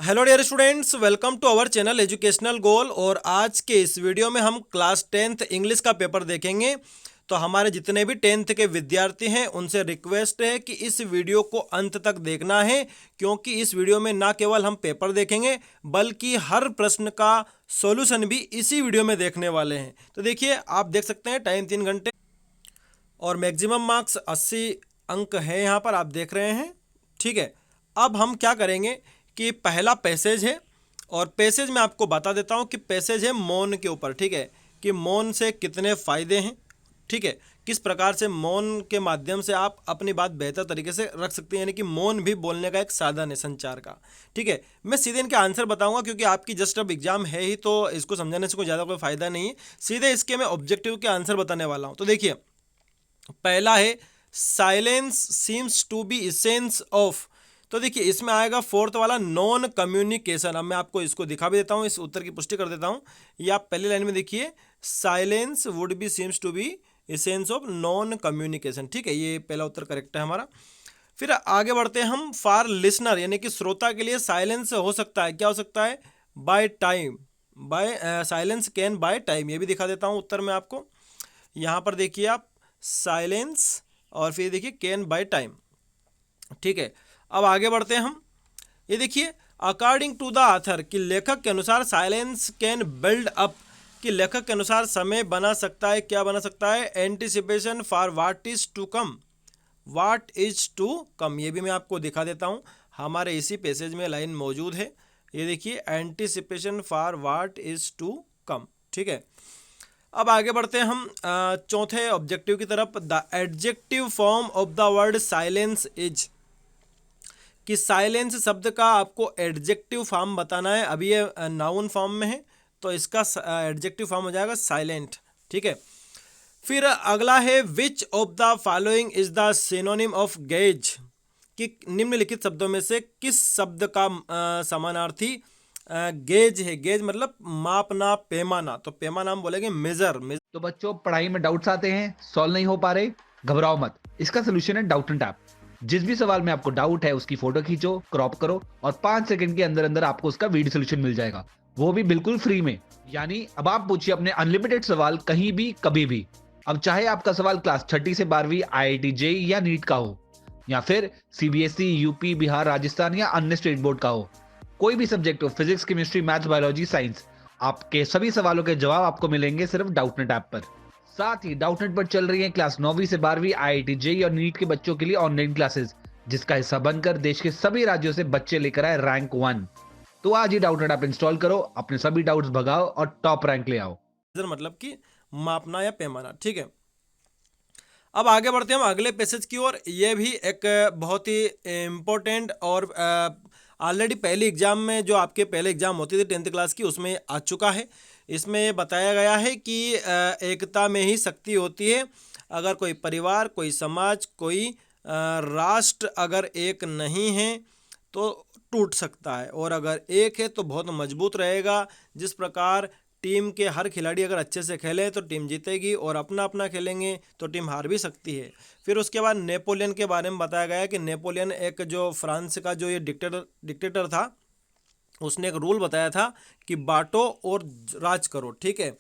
Hello dear students, welcome to our channel educational goal. और आज के इस वीडियो में हम क्लास 10th इंग्लिश का पेपर देखेंगे। तो हमारे जितने भी 10th के विद्यार्थी हैं उनसे रिक्वेस्ट है कि इस वीडियो को अंत तक देखना है, क्योंकि इस वीडियो में ना केवल हम पेपर देखेंगे बल्कि हर प्रश्न का सॉल्यूशन भी इसी वीडियो में देखने वाले हैं। तो देखिए, आप देख सकते हैं टाइम 3 घंटे और मैक्सिमम मार्क्स 80 अंक है यहाँ पर, आप देख रहे हैं। ठीक है, अब हम क्या करेंगे कि पहला पैसेज है और पैसेज में आपको बता देता हूँ कि पैसेज है मौन के ऊपर। ठीक है, कि मौन से कितने फ़ायदे हैं। ठीक है, किस प्रकार से मौन के माध्यम से आप अपनी बात बेहतर तरीके से रख सकते हैं, यानी कि मौन भी बोलने का एक साधन है संचार का। ठीक है, मैं सीधे इनके आंसर बताऊंगा क्योंकि आपकी जस्ट अब एग्जाम है ही, तो इसको समझाने से कोई ज़्यादा कोई फ़ायदा नहीं है। सीधे इसके मैं ऑब्जेक्टिव के आंसर बताने वाला हूँ। तो देखिए, पहला है silence seems to be essence of. तो देखिए, इसमें आएगा फोर्थ वाला नॉन कम्युनिकेशन। अब मैं आपको इसको दिखा भी देता हूँ, इस उत्तर की पुष्टि कर देता हूँ। ये आप पहली लाइन में देखिए, silence would be seems to be essence of non communication. ठीक है, ये पहला उत्तर करेक्ट है हमारा। फिर आगे बढ़ते हैं हम, फॉर लिसनर यानी कि श्रोता के लिए साइलेंस हो सकता है, क्या हो सकता है, by time, by silence can by time. ये भी दिखा देता हूँ उत्तर में आपको। यहाँ पर देखिए आप, साइलेंस और फिर देखिए कैन बाय टाइम। ठीक है, अब आगे बढ़ते हैं हम। ये देखिए, अकॉर्डिंग टू द ऑथर, कि लेखक के अनुसार साइलेंस कैन बिल्ड अप, कि लेखक के अनुसार समय बना सकता है, क्या बना सकता है, anticipation for what is to come, what is to come. ये भी मैं आपको दिखा देता हूँ, हमारे इसी पैसेज में लाइन मौजूद है। ये देखिए, anticipation for what is to come. ठीक है, अब आगे बढ़ते हैं हम चौथे ऑब्जेक्टिव की तरफ। The adjective form of the word silence is, कि साइलेंस शब्द का आपको एडजेक्टिव फॉर्म बताना है। अभी ये नाउन फॉर्म में है, तो इसका एडजेक्टिव फॉर्म हो जाएगा साइलेंट। ठीक है, फिर अगला है which of the following is the synonym of gauge, कि निम्नलिखित शब्दों में से किस शब्द का समानार्थी गेज है। गेज मतलब मापना, पैमाना, तो पैमाना हम बोलेंगे मेजर। तो बच्चों, पढ़ाई में डाउट्स आते हैं, सॉल्व नहीं हो पा रहे, घबराओ मत। इसका सोल्यूशन है डाउट एंड टैप। जिस भी सवाल में आपको डाउट है उसकी फोटो खींचो, क्रॉप करो और 5 सेकंड के अंदर अंदर आपको उसका वीडियो सोल्यूशन मिल जाएगा, वो भी बिल्कुल फ्री में। यानी अब आप पूछिए अपने अनलिमिटेड सवाल कहीं भी कभी भी। अब चाहे आपका सवाल क्लास 6 से 12वीं आईआईटी जेईई या नीट का हो, या फिर सीबीएसई, यूपी, बिहार, राजस्थान या अन्य स्टेट बोर्ड का हो, कोई भी सब्जेक्ट हो, physics, chemistry, maths, biology, science, आपके सभी सवालों के जवाब आपको मिलेंगे सिर्फ डाउटनेट ऐप पर। साथ ही डाउटनेट पर चल रही है क्लास 9वीं से 12वीं आईआईटी जेईई और नीट के बच्चों के लिए ऑनलाइन क्लासेस, जिसका हिस्सा बनकर देश के सभी राज्यों से बच्चे लेकर आए रैंक 1। तो आज ही डाउटनेट ऐप इंस्टॉल करो, अपने सभी डाउट्स भगाओ और टॉप रैंक ले आओ। मतलब कि मापना या पैमाना। ठीक है, अब आगे बढ़ते हैं हम अगले पैसेज की ओर। ये भी एक बहुत ही इम्पोर्टेंट और ऑलरेडी पहले एग्जाम में, जो आपके पहले एग्जाम होती थी 10th क्लास की, उसमें आ चुका है। इसमें ये बताया गया है कि एकता में ही शक्ति होती है। अगर कोई परिवार, कोई समाज, कोई राष्ट्र अगर एक नहीं है तो टूट सकता है, और अगर एक है तो बहुत मजबूत रहेगा। जिस प्रकार टीम के हर खिलाड़ी अगर अच्छे से खेले तो टीम जीतेगी, और अपना अपना खेलेंगे तो टीम हार भी सकती है। फिर उसके बाद नेपोलियन के बारे में बताया गया कि नेपोलियन एक जो फ्रांस का जो ये डिक्टेटर था, उसने एक रूल बताया था कि बांटो और राज करो। ठीक है,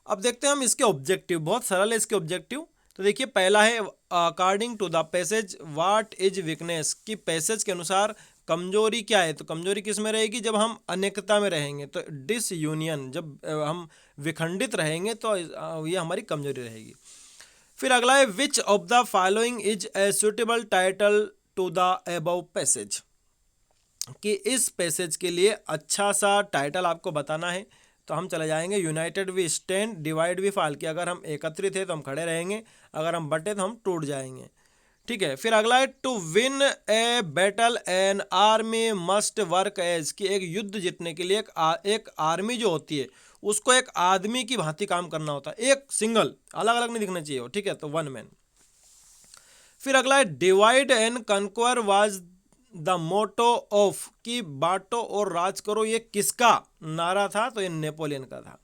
अब देखते हैं हम इसके ऑब्जेक्टिव। बहुत सरल है इसके ऑब्जेक्टिव। तो देखिए, पहला है according to the passage what is weakness, कि पैसेज के अनुसार कमजोरी क्या है। तो कमजोरी किस में रहेगी, जब हम अनेकता में रहेंगे, तो डिसयूनियन, जब हम विखंडित रहेंगे तो ये हमारी कमजोरी रहेगी। फिर अगला है which of the following is a suitable title to the above passage, कि इस पैसेज के लिए अच्छा सा टाइटल आपको बताना है। तो हम चले जाएंगे united we stand, divide we fall, कि अगर हम एकत्रित हैं तो हम खड़े रहेंगे, अगर हम बटे तो हम टूट जाएंगे। ठीक है, फिर अगला है to win a battle an army must work as, कि एक युद्ध जीतने के लिए एक आर्मी जो होती है उसको एक आदमी की भांति काम करना होता है, एक सिंगल, अलग अलग नहीं दिखना चाहिए वो। ठीक है, तो वन मैन। फिर अगला है divide and conquer was the motto of, कि बांटो और राज करो ये किसका नारा था, तो ये नेपोलियन का था।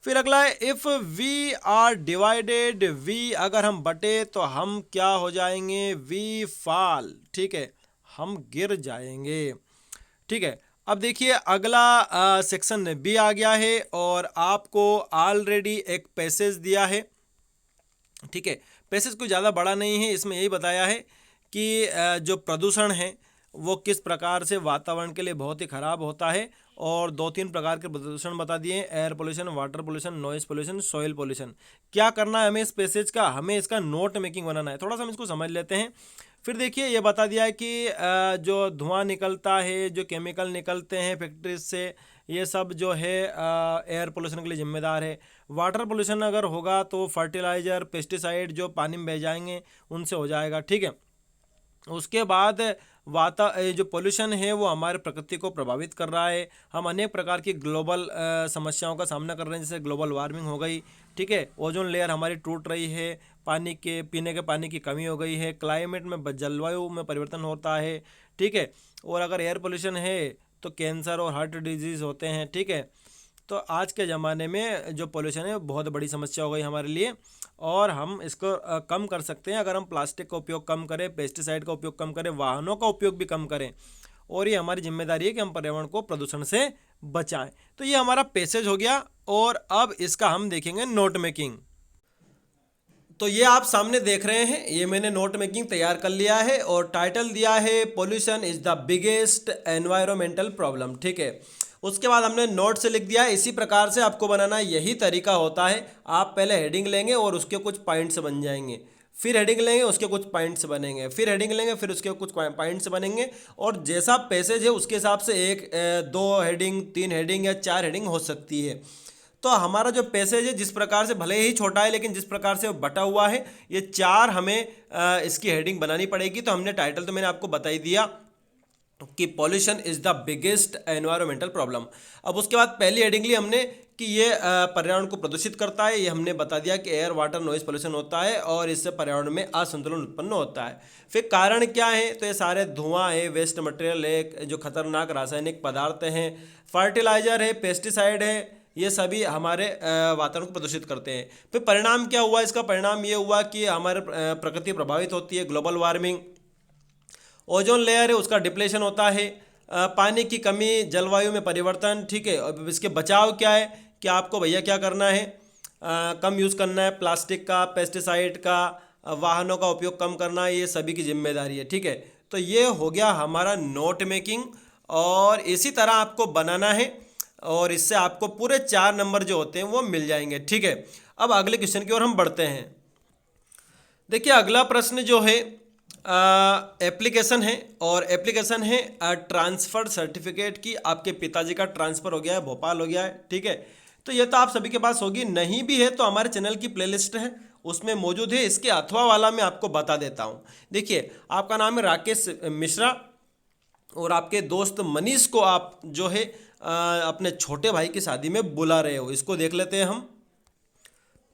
फिर अगला है if we are divided, we अगर हम बटे तो हम क्या हो जाएंगे, वी फॉल। ठीक है, हम गिर जाएंगे। ठीक है, अब देखिए अगला सेक्शन बी आ गया है और आपको ऑलरेडी एक पैसेज दिया है, ठीक है। पैसेज कोई ज़्यादा बड़ा नहीं है, इसमें यही बताया है कि जो प्रदूषण है वो किस प्रकार से वातावरण के लिए बहुत ही ख़राब होता है, और 2-3 प्रकार के प्रदूषण बता दिए, air pollution, water pollution, noise pollution, soil pollution. क्या करना है हमें इस पैसेज का, हमें इसका नोट मेकिंग बनाना है। थोड़ा सा हम इसको समझ लेते हैं। फिर देखिए ये बता दिया है कि जो धुआं निकलता है, जो केमिकल निकलते हैं फैक्ट्रीज से, ये सब जो है एयर पोल्यूशन के लिए जिम्मेदार है। वाटर पोल्यूशन अगर होगा तो फर्टिलाइज़र, पेस्टिसाइड जो पानी में बह जाएंगे उनसे हो जाएगा, ठीक है। उसके बाद जो पोल्यूशन है वो हमारे प्रकृति को प्रभावित कर रहा है। हम अनेक प्रकार की ग्लोबल समस्याओं का सामना कर रहे हैं, जैसे ग्लोबल वार्मिंग हो गई, ठीक है। ओजोन लेयर हमारी टूट रही है, पानी के पीने के पानी की कमी हो गई है, क्लाइमेट में जलवायु में परिवर्तन होता है, ठीक है। और अगर एयर पोल्यूशन है तो कैंसर और हार्ट डिजीज़ होते हैं, ठीक है। तो आज के ज़माने में जो पोल्यूशन है बहुत बड़ी समस्या हो गई हमारे लिए, और हम इसको कम कर सकते हैं अगर हम प्लास्टिक का उपयोग कम करें, पेस्टिसाइड का उपयोग कम करें, वाहनों का उपयोग भी कम करें, और ये हमारी जिम्मेदारी है कि हम पर्यावरण को प्रदूषण से बचाएं। तो ये हमारा पैसेज हो गया, और अब इसका हम देखेंगे नोट मेकिंग। तो ये आप सामने देख रहे हैं, ये मैंने नोट मेकिंग तैयार कर लिया है और टाइटल दिया है pollution is the biggest environmental problem, ठीक है। उसके बाद हमने नोट से लिख दिया है। इसी प्रकार से आपको बनाना यही तरीका होता है। आप पहले हेडिंग लेंगे और उसके कुछ पॉइंट्स बन जाएंगे, फिर हेडिंग लेंगे उसके कुछ पॉइंट्स बनेंगे, फिर हेडिंग लेंगे फिर उसके कुछ पॉइंट्स बनेंगे, और जैसा पैसेज है उसके हिसाब से 1, 2 हेडिंग, 3 हेडिंग या 4 हेडिंग हो सकती है। तो हमारा जो पैसेज है जिस प्रकार से भले ही छोटा है लेकिन जिस प्रकार से वो बटा हुआ है, ये 4 हमें इसकी हेडिंग बनानी पड़ेगी। तो हमने टाइटल तो मैंने आपको बता ही दिया कि pollution is the biggest environmental problem. अब उसके बाद पहली हेडिंग ली हमने कि ये पर्यावरण को प्रदूषित करता है। ये हमने बता दिया कि एयर वाटर नॉइज पोल्यूशन होता है और इससे पर्यावरण में असंतुलन उत्पन्न होता है। फिर कारण क्या है, तो ये सारे धुआं है, वेस्ट मटेरियल है, जो खतरनाक रासायनिक पदार्थ हैं, फर्टिलाइजर है, पेस्टिसाइड है, ये सभी हमारे वातावरण को प्रदूषित करते हैं। फिर परिणाम क्या हुआ, इसका परिणाम ये हुआ कि हमारे प्रकृति प्रभावित होती है, ग्लोबल वार्मिंग, ओजोन लेयर है उसका डिप्लेशन होता है, पानी की कमी, जलवायु में परिवर्तन, ठीक है। अब इसके बचाव क्या है कि आपको भैया क्या करना है, कम यूज़ करना है प्लास्टिक का, पेस्टिसाइड का, वाहनों का उपयोग कम करना है, ये सभी की जिम्मेदारी है, ठीक है। तो ये हो गया हमारा नोट मेकिंग, और इसी तरह आपको बनाना है और इससे आपको पूरे 4 नंबर जो होते हैं वो मिल जाएंगे, ठीक है। अब अगले क्वेश्चन की ओर हम बढ़ते हैं। देखिए अगला प्रश्न जो है एप्लीकेशन है, और एप्लीकेशन है ट्रांसफ़र सर्टिफिकेट की। आपके पिताजी का ट्रांसफ़र हो गया है, भोपाल हो गया है, ठीक है। तो ये तो आप सभी के पास होगी, नहीं भी है तो हमारे चैनल की प्लेलिस्ट है उसमें मौजूद है। इसके अथवा वाला मैं आपको बता देता हूँ। देखिए आपका नाम है राकेश मिश्रा, और आपके दोस्त मनीष को आप जो है अपने छोटे भाई की शादी में बुला रहे हो। इसको देख लेते हैं हम।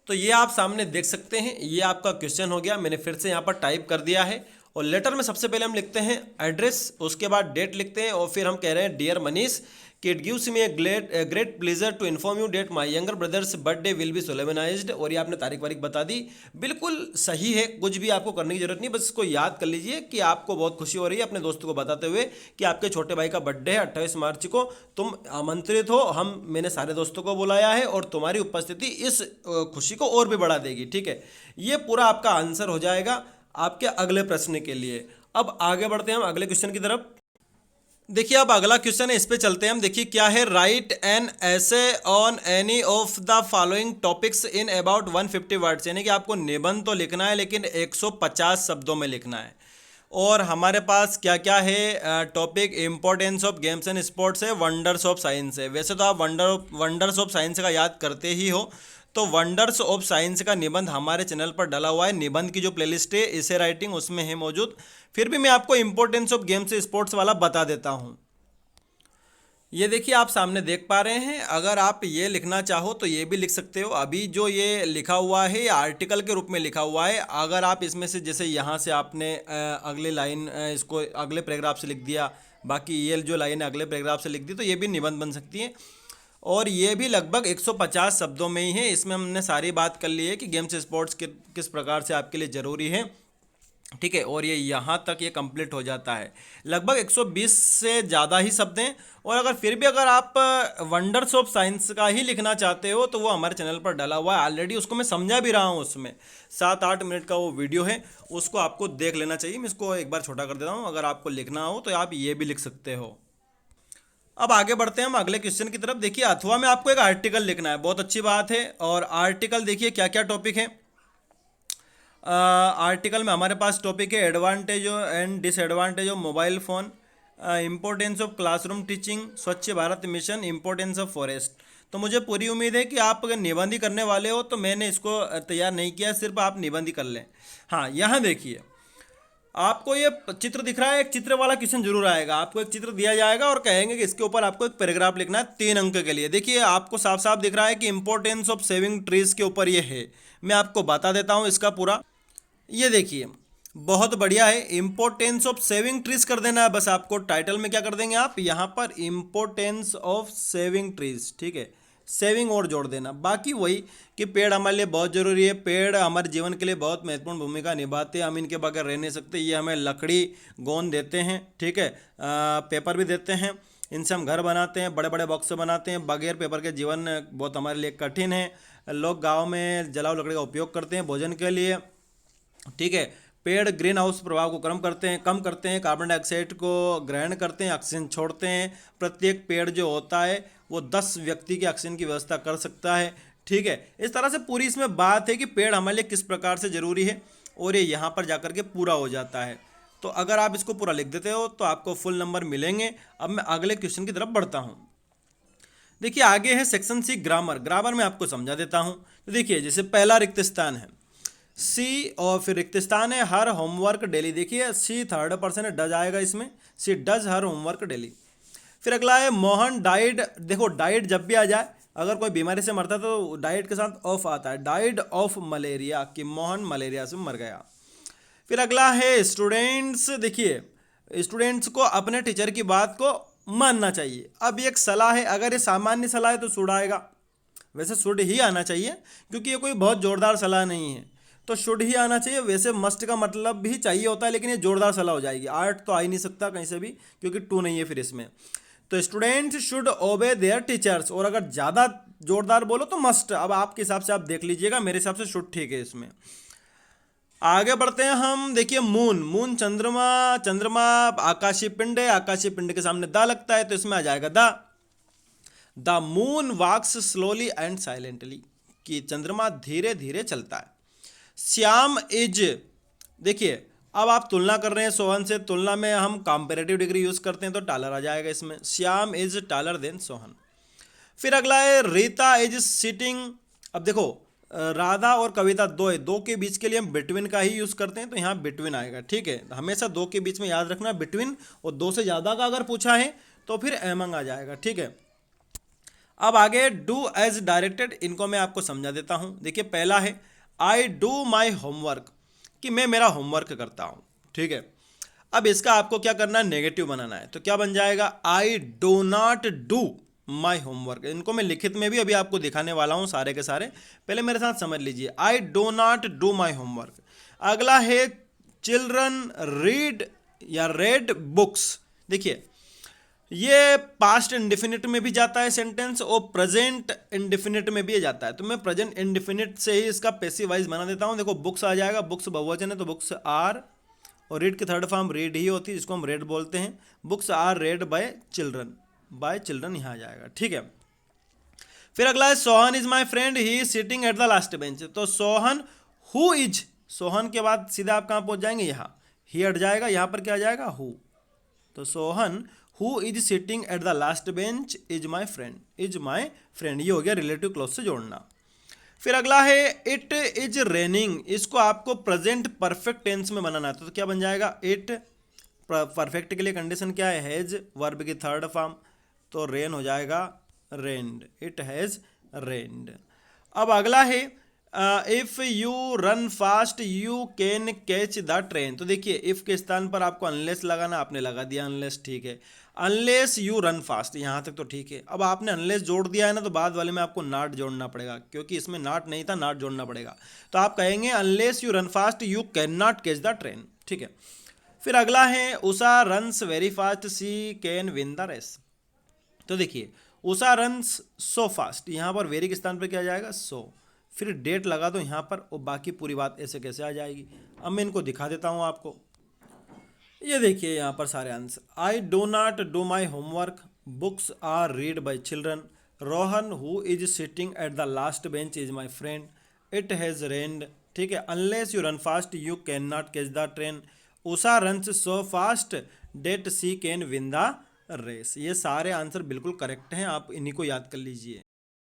तो ये आप सामने देख सकते हैं, ये आपका क्वेश्चन हो गया। मैंने फिर से यहाँ पर टाइप कर दिया है, और लेटर में सबसे पहले हम लिखते हैं एड्रेस, उसके बाद डेट लिखते हैं, और फिर हम कह रहे हैं डियर मनीष कि it gives me a great pleasure to inform you that my younger brother's birthday will be solemnized. और ये आपने तारीख वारीख बता दी, बिल्कुल सही है, कुछ भी आपको करने की जरूरत नहीं, बस इसको याद कर लीजिए कि आपको बहुत खुशी हो रही है अपने दोस्तों को बताते हुए कि आपके छोटे भाई का बर्थडे है 28 मार्च को, तुम आमंत्रित हो, मैंने सारे दोस्तों को बुलाया है, और तुम्हारी उपस्थिति इस खुशी को और भी बढ़ा देगी, ठीक है। ये पूरा आपका आंसर हो जाएगा आपके अगले प्रश्न के लिए। अब आगे बढ़ते हैं हम अगले क्वेश्चन की तरफ। देखिए अब अगला क्वेश्चन है, इस पे चलते हैं हम। देखिए क्या है, right an essay on any of the following topics in about 150 words. यानी कि आपको निबंध तो लिखना है लेकिन 150 शब्दों में लिखना है। और हमारे पास क्या क्या है topic, importance of games and sports है, वंडर्स ऑफ साइंस है। वैसे तो आप वंडर्स ऑफ साइंस का याद करते ही हो, तो वंडर्स ऑफ साइंस का निबंध हमारे चैनल पर डला हुआ है। निबंध की जो प्लेलिस्ट है इसे राइटिंग उसमें है मौजूद। फिर भी मैं आपको इंपॉर्टेंस ऑफ गेम्स स्पोर्ट्स वाला बता देता हूँ। ये देखिए आप सामने देख पा रहे हैं, अगर आप ये लिखना चाहो तो ये भी लिख सकते हो। अभी जो ये लिखा हुआ है ये आर्टिकल के रूप में लिखा हुआ है। अगर आप इसमें से जैसे यहाँ से आपने अगले लाइन इसको अगले पैराग्राफ से लिख दिया, बाकी ये जो लाइन अगले पैराग्राफ से लिख दी, तो ये भी निबंध बन सकती है। और ये भी लगभग 150 शब्दों में ही है। इसमें हमने सारी बात कर ली है कि गेम्स स्पोर्ट्स किस प्रकार से आपके लिए ज़रूरी है, ठीक है, और ये यहाँ तक ये कंप्लीट हो जाता है। लगभग 120 से ज़्यादा ही शब्द हैं। और अगर फिर भी अगर आप वंडर्स ऑफ साइंस का ही लिखना चाहते हो तो वो हमारे चैनल पर डाला हुआ है ऑलरेडी, उसको मैं समझा भी रहा हूँ। उसमें 7-8 मिनट का वो वीडियो है, उसको आपको देख लेना चाहिए। मैं इसको एक बार छोटा कर देता हूँ, अगर आपको लिखना हो तो आप ये भी लिख सकते हो। अब आगे बढ़ते हैं हम अगले क्वेश्चन की तरफ। देखिए, अथवा में आपको एक आर्टिकल लिखना है, बहुत अच्छी बात है। और आर्टिकल देखिए क्या क्या टॉपिक है। आर्टिकल में हमारे पास टॉपिक है advantage and disadvantage of mobile phone, importance of classroom teaching, Swachh Bharat mission, importance of forest. तो मुझे पूरी उम्मीद है कि आप अगर निबंध ही करने वाले हो तो मैंने इसको तैयार नहीं किया, सिर्फ आप निबंध ही कर लें। हाँ, यहाँ देखिए आपको ये चित्र दिख रहा है, एक चित्र वाला क्वेश्चन जरूर आएगा। आपको एक चित्र दिया जाएगा और कहेंगे कि इसके ऊपर आपको एक पैराग्राफ लिखना है 3 अंक के लिए। देखिए आपको साफ साफ दिख रहा है कि इंपॉर्टेंस ऑफ सेविंग ट्रीज के ऊपर ये है। मैं आपको बता देता हूँ इसका पूरा। ये देखिए बहुत बढ़िया है, इंपॉर्टेंस ऑफ सेविंग ट्रीज कर देना है बस आपको। टाइटल में क्या कर देंगे आप, यहाँ पर इंपॉर्टेंस ऑफ सेविंग ट्रीज, ठीक है, सेविंग और जोड़ देना। बाकी वही कि पेड़ हमारे लिए बहुत ज़रूरी है, पेड़ हमारे जीवन के लिए बहुत महत्वपूर्ण भूमिका निभाते हैं, हम इनके बगैर रह नहीं सकते। ये हमें लकड़ी गोंद देते हैं, ठीक है, पेपर भी देते हैं, इनसे हम घर बनाते हैं, बड़े बड़े बॉक्स बनाते हैं। बगैर पेपर के जीवन बहुत हमारे लिए कठिन है। लोग गाँव में जलाऊ लकड़ी का उपयोग करते हैं भोजन के लिए, ठीक है। पेड़ ग्रीन हाउस प्रभाव को कम करते हैं, कार्बन डाइऑक्साइड को ग्रहण करते हैं, ऑक्सीजन छोड़ते हैं। प्रत्येक पेड़ जो होता है वो 10 व्यक्ति के ऑक्सीजन की व्यवस्था कर सकता है, ठीक है। इस तरह से पूरी इसमें बात है कि पेड़ हमारे लिए किस प्रकार से ज़रूरी है, और ये यहाँ पर जाकर के पूरा हो जाता है। तो अगर आप इसको पूरा लिख देते हो तो आपको फुल नंबर मिलेंगे। अब मैं अगले क्वेश्चन की तरफ बढ़ता हूँ। देखिए आगे है सेक्शन सी ग्रामर। ग्रामर में आपको समझा देता हूँ। तो देखिए जैसे पहला रिक्त स्थान है सी, और फिर रिक्त स्थान है हर होमवर्क डेली। देखिए सी थर्ड पर्सन है, डज आएगा इसमें, सी डज हर होमवर्क डेली। फिर अगला है मोहन डाइड। देखो डाइड जब भी आ जाए, अगर कोई बीमारी से मरता है तो डाइड के साथ ऑफ आता है, डाइड ऑफ मलेरिया, कि मोहन मलेरिया से मर गया। फिर अगला है स्टूडेंट्स। देखिए स्टूडेंट्स को अपने टीचर की बात को मानना चाहिए। अब ये एक सलाह है, अगर ये सामान्य सलाह है तो शुड आएगा, वैसे शुड ही आना चाहिए क्योंकि ये कोई बहुत जोरदार सलाह नहीं है, तो शुड ही आना चाहिए। वैसे मस्ट का मतलब भी चाहिए होता है, लेकिन ये जोरदार सलाह हो जाएगी। आर्ट तो आ ही नहीं सकता कहीं से भी क्योंकि टू नहीं है फिर इसमें। तो स्टूडेंट्स शुड ओबे देयर टीचर्स, और अगर ज़्यादा जोरदार बोलो तो मस्ट। अब आपके हिसाब से आप देख लीजिएगा, मेरे हिसाब से शुड ठीक है इसमें। आगे बढ़ते हैं हम। देखिए मून, मून चंद्रमा, चंद्रमा आकाशीय पिंड है, आकाशीय पिंड के सामने दा लगता है तो इसमें आ जाएगा the moon walks slowly and silently, कि चंद्रमा धीरे धीरे चलता है। श्याम इज, देखिए अब आप तुलना कर रहे हैं सोहन से, तुलना में हम कंपैरेटिव डिग्री यूज करते हैं तो टालर आ जाएगा इसमें। Shyam is taller than Sohan. फिर अगला है रीता इज सिटिंग। अब देखो राधा और कविता दो है, दो के बीच के लिए हम बिटवीन का ही यूज करते हैं तो यहाँ बिटवीन आएगा, ठीक है। हमेशा दो के बीच में याद रखना बिटवीन, और दो से ज्यादा का अगर पूछा है तो फिर एमंग आ जाएगा, ठीक है। अब आगे डू एज डायरेक्टेड, इनको मैं आपको समझा देता हूं। देखिए पहला है आई डू माई होमवर्क, कि मैं मेरा होमवर्क करता हूं, ठीक है। अब इसका आपको क्या करना है, नेगेटिव बनाना है, तो क्या बन जाएगा I do not do my homework. इनको मैं लिखित में भी अभी आपको दिखाने वाला हूं सारे के सारे, पहले मेरे साथ समझ लीजिए। I do not do my homework. अगला है चिल्ड्रन रीड या रेड बुक्स। देखिए ये पास्ट इंडिफिनिट में भी जाता है सेंटेंस, और प्रेजेंट इंडिफिनिट में भी जाता है, तो मैं प्रेजेंट इंडिफिनिट से ही इसका पैसिव वाइज बना देता हूं। देखो बुक्स आ जाएगा, बुक्स बहुवचन है तो बुक्स आर, और रीड की थर्ड फॉर्म रीड ही होती है जिसको हम रेड बोलते हैं। Books are read by children यहाँ आ जाएगा, ठीक है। फिर अगला है Sohan is my friend, he is sitting at the last bench. तो सोहन हु इज, सोहन के बाद सीधा आप कहाँ पहुंच जाएंगे, यहाँ ही हट जाएगा, यहाँ पर क्या आ जाएगा हु। तो Sohan who is sitting at the last bench is my friend, ये हो गया रिलेटिव क्लॉज से जोड़ना। फिर अगला है इट इज रेनिंग, इसको आपको प्रेजेंट परफेक्ट टेंस में बनाना है, तो क्या बन जाएगा इट। परफेक्ट के लिए कंडीशन क्या है, हैज, वर्ब की थर्ड फॉर्म, तो रेन हो जाएगा रेन्ड, इट हैज रेन्ड। अब अगला है if you run fast you can catch the train. तो देखिए इफ के स्थान पर आपको अनलेस लगाना, आपने लगा दिया अनलेस, ठीक है। अनलेस यू रन फास्ट, यहाँ तक तो ठीक है। अब आपने अनलेस जोड़ दिया है ना, तो बाद वाले में आपको नॉट जोड़ना पड़ेगा, क्योंकि इसमें नॉट नहीं था, नॉट जोड़ना पड़ेगा। तो आप कहेंगे unless you run fast you can not catch the train, ठीक है। फिर अगला है Usha runs very fast she can win the race. तो देखिए उषा रन्स सो फास्ट, यहाँ पर वेरी के स्थान पर क्या आ जाएगा, सो, फिर डेट लगा दो यहाँ पर और बाकी पूरी बात ऐसे कैसे आ जाएगी। अब मैं इनको दिखा देता हूँ आपको। ये देखिए यहाँ पर सारे answer, I do not do my homework, books are read by children, Rohan who is sitting at the last bench is my friend, it has rained, ठीक है, unless you run fast you can not catch the train, Usha runs so fast that she can win the race. ये सारे answer बिल्कुल correct हैं, आप इन्हीं को याद कर लीजिए।